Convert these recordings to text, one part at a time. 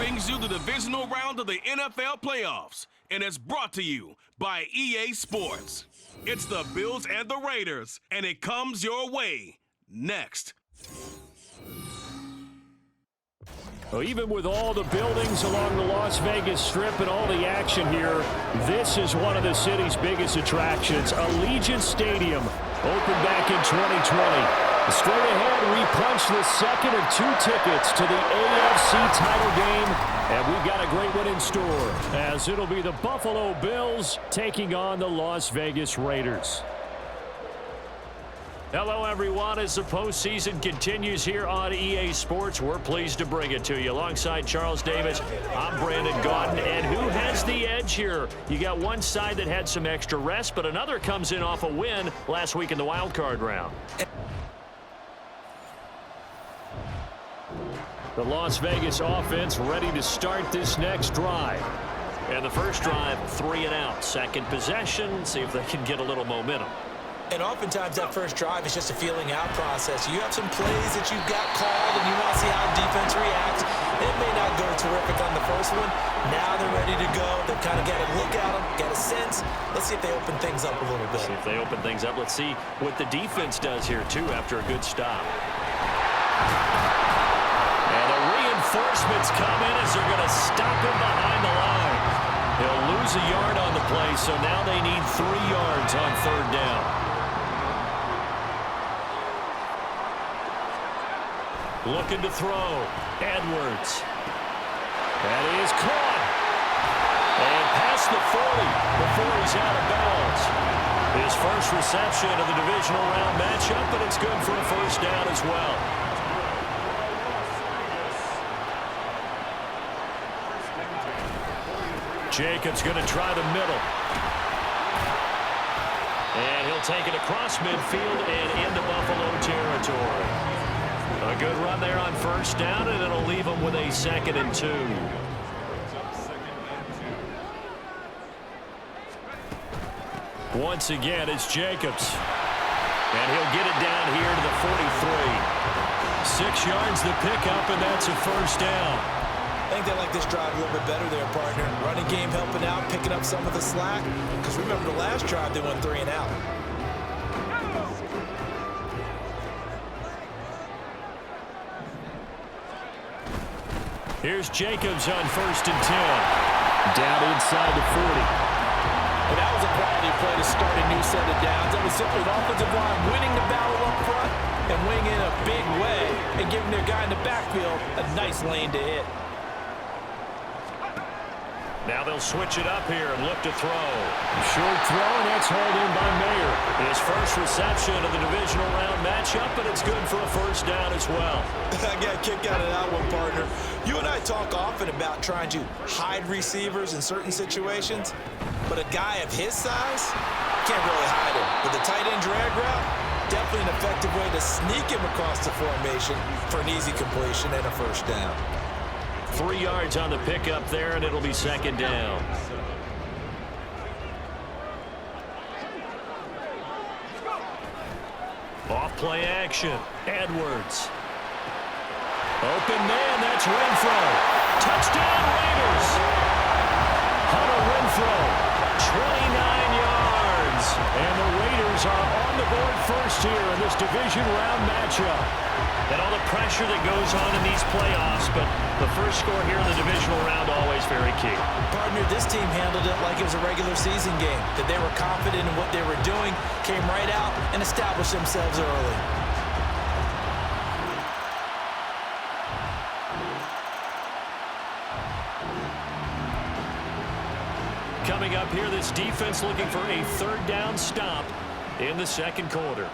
brings you the divisional round of the NFL playoffs, and it's brought to you by EA Sports. It's the Bills and the Raiders, and it comes your way next. Well, even with all the buildings along the Las Vegas Strip and all the action here, this is one of the city's biggest attractions. Allegiant Stadium opened back in 2020. Straight ahead, we punch the second of 2 tickets to the AFC title game, and we've got a great one in store, as it'll be the Buffalo Bills taking on the Las Vegas Raiders. Hello, everyone. As the postseason continues here on EA Sports, we're pleased to bring it to you. Alongside Charles Davis, I'm Brandon Gaudin. And who has the edge here? You got one side that had some extra rest, but another comes in off a win last week in the wild card round. The Las Vegas offense ready to start this next drive. And the first drive, 3 and out. Second possession, see if they can get a little momentum. And oftentimes that first drive is just a feeling out process. You have some plays that you've got called and you want to see how defense reacts. It may not go terrific on the first one. Now they're ready to go. They've kind of got a look at them, got a sense. Let's see if they open things up a little bit. See if they open things up. Let's see what the defense does here, too, after a good stop. And the reinforcements come in as they're going to stop him behind the line. He'll lose a yard on the play, so now they need 3 yards on third down. Looking to throw. Edwards. That is caught. And past the 40 before he's out of bounds. His first reception of the divisional round matchup, but it's good for a first down as well. Jacobs going to try the middle. And he'll take it across midfield and into Buffalo territory. A good run there on first down, and it'll leave him with a 2nd and 2. Once again, it's Jacobs. And he'll get it down here to the 43. 6 yards the pickup, and that's a first down. I think they like this drive a little bit better there, partner. Running game helping out, picking up some of the slack. Because remember the last drive, they went 3 and out. Here's Jacobs on 1st and 10. Down inside the 40. And that was a quality play to start a new set of downs. That was simply the offensive line winning the battle up front and winning in a big way and giving their guy in the backfield a nice lane to hit. Now they'll switch it up here and look to throw. Short throw, and that's hauled in by Mayer. His first reception of the divisional round matchup, but it's good for a first down as well. I got a kick out of that one, partner. You and I talk often about trying to hide receivers in certain situations, but a guy of his size can't really hide him. With the tight end drag route, definitely an effective way to sneak him across the formation for an easy completion and a first down. 3 yards on the pickup there, and it'll be 2nd down. Off play action. Edwards. Open man, that's Renfro. Touchdown Raiders. Hunter Renfro, 29 yards. And the Raiders are on the board first here in this division round matchup. And all the pressure that goes on in these playoffs, but the first score here in the divisional round always very key. Partner, this team handled it like it was a regular season game, that they were confident in what they were doing, came right out and established themselves early. Coming up here, this defense looking for a 3rd down stop in the 2nd quarter.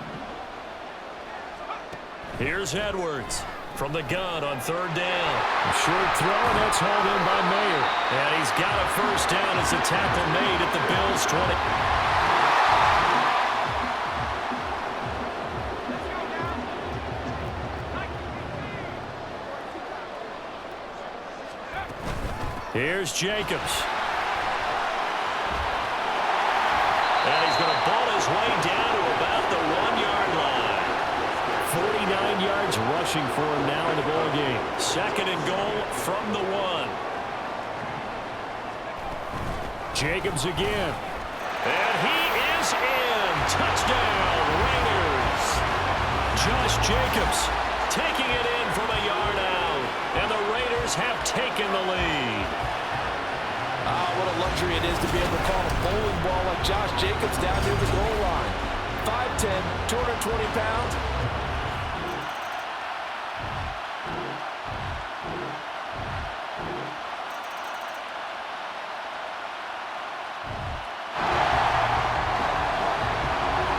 Here's Edwards from the gun on 3rd down. A short throw, and that's hauled in by Mayer. And he's got a first down as the tackle made at the Bills' 20. Here's Jacobs. And he's going to ball his way down to about the 1-yard line. 49 yards rushing for him now in the ball game. 2nd and goal from the 1. Jacobs again. And he is in. Touchdown, Raiders. Josh Jacobs taking it in from a yard out. And the Raiders have taken the lead. What a luxury it is to be able to call a bowling ball like Josh Jacobs down near the goal line. 5'10", 220 pounds.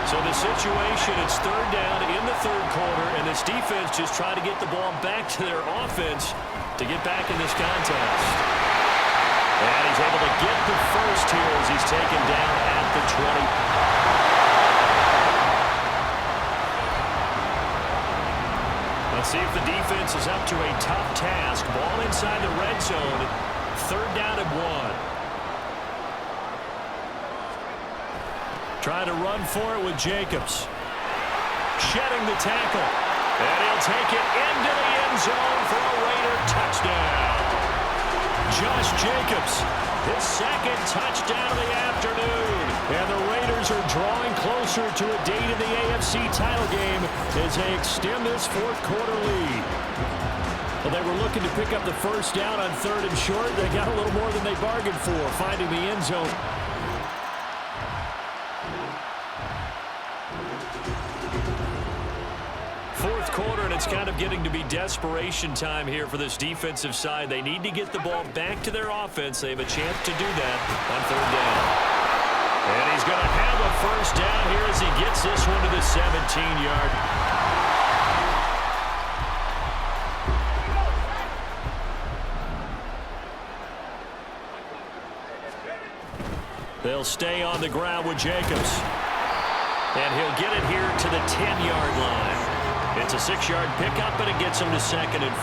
So the situation, it's 3rd down in the 3rd quarter, and this defense just trying to get the ball back to their offense to get back in this contest. And he's able to get the first here as he's taken down at the 20. Let's see if the defense is up to a tough task. Ball inside the red zone. 3rd down and 1. Trying to run for it with Jacobs. Shedding the tackle. And he'll take it into the end zone for a Raider touchdown. Josh Jacobs, his 2nd touchdown of the afternoon. And the Raiders are drawing closer to a date in the AFC title game as they extend this 4th quarter lead. Well, they were looking to pick up the 1st down on 3rd and short. They got a little more than they bargained for, finding the end zone. Quarter, and it's kind of getting to be desperation time here for this defensive side. They need to get the ball back to their offense. They have a chance to do that on 3rd down. And he's going to have a 1st down here as he gets this one to the 17-yard. They'll stay on the ground with Jacobs. And he'll get it here to the 10-yard line. It's a 6-yard pickup, and it gets him to 2nd and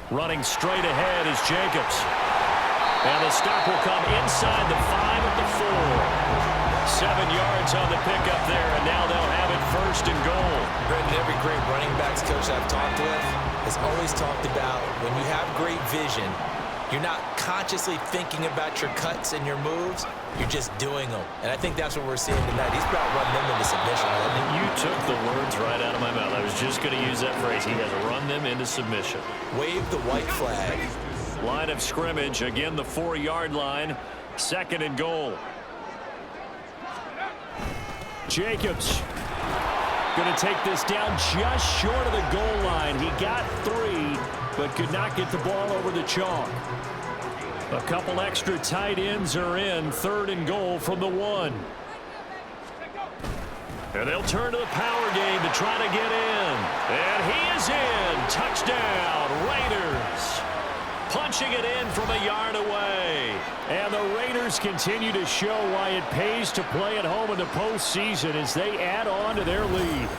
4. Running straight ahead is Jacobs. And the stop will come inside the 5 at the 4. 7 yards on the pickup there, and now they'll have it 1st and goal. Brendan, every great running backs coach I've talked with has always talked about when you have great vision, you're not consciously thinking about your cuts and your moves. You're just doing them. And I think that's what we're seeing tonight. He's about running them into submission. You took the words right out of my mouth. I was just going to use that phrase. He has run them into submission. Wave the white flag. Line of scrimmage. Again, the 4-yard line. 2nd and goal. Jacobs going to take this down just short of the goal line. He got 3, but could not get the ball over the chalk. A couple extra tight ends are in. 3rd and goal from the 1. And they'll turn to the power game to try to get in. And he is in. Touchdown, Raiders. Punching it in from a yard away. And the Raiders continue to show why it pays to play at home in the postseason as they add on to their lead.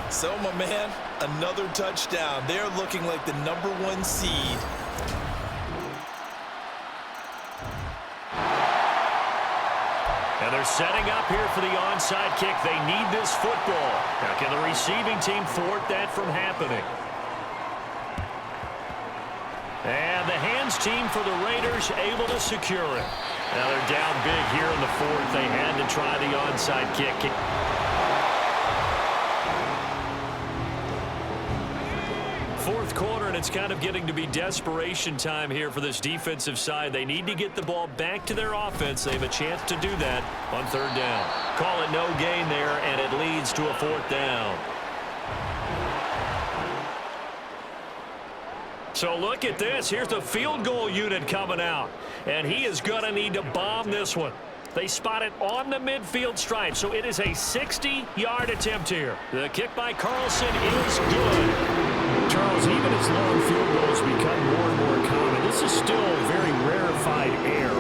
So, my man, another touchdown. They're looking like the #1 seed. And they're setting up here for the onside kick. They need this football. Now, can the receiving team thwart that from happening? And the hands team for the Raiders able to secure it. Now they're down big here in the 4th. They had to try the onside kick. Fourth quarter, and it's kind of getting to be desperation time here for this defensive side. They need to get the ball back to their offense. They have a chance to do that on 3rd down. Call it no gain there, and it leads to a 4th down. So look at this. Here's the field goal unit coming out. And he is going to need to bomb this one. They spot it on the midfield stripe. So it is a 60-yard attempt here. The kick by Carlson is good. Charles, even as long field goals become more and more common, this is still a very rarefied air.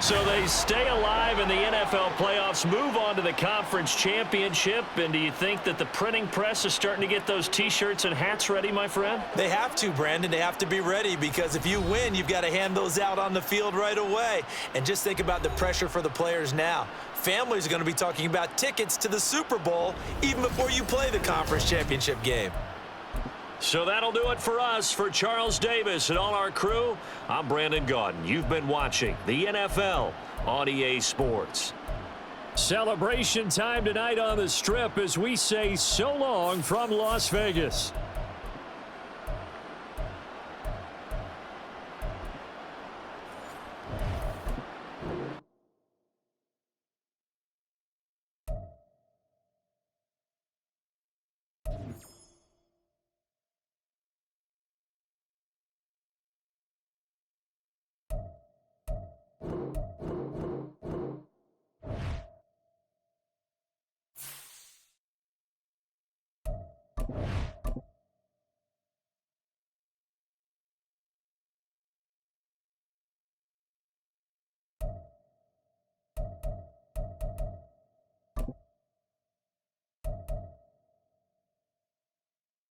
So So they stay alive in the NFL playoffs, move on to the conference championship. And do you think that the printing press is starting to get those T-shirts and hats ready, my friend? They have to, Brandon. They have to be ready because if you win, you've got to hand those out on the field right away. And just think about the pressure for the players now. Families are going to be talking about tickets to the Super Bowl even before you play the conference championship game. So that'll do it for us. For Charles Davis and all our crew, I'm Brandon Gaudin. You've been watching the NFL on EA Sports. Celebration time tonight on the Strip as we say so long from Las Vegas.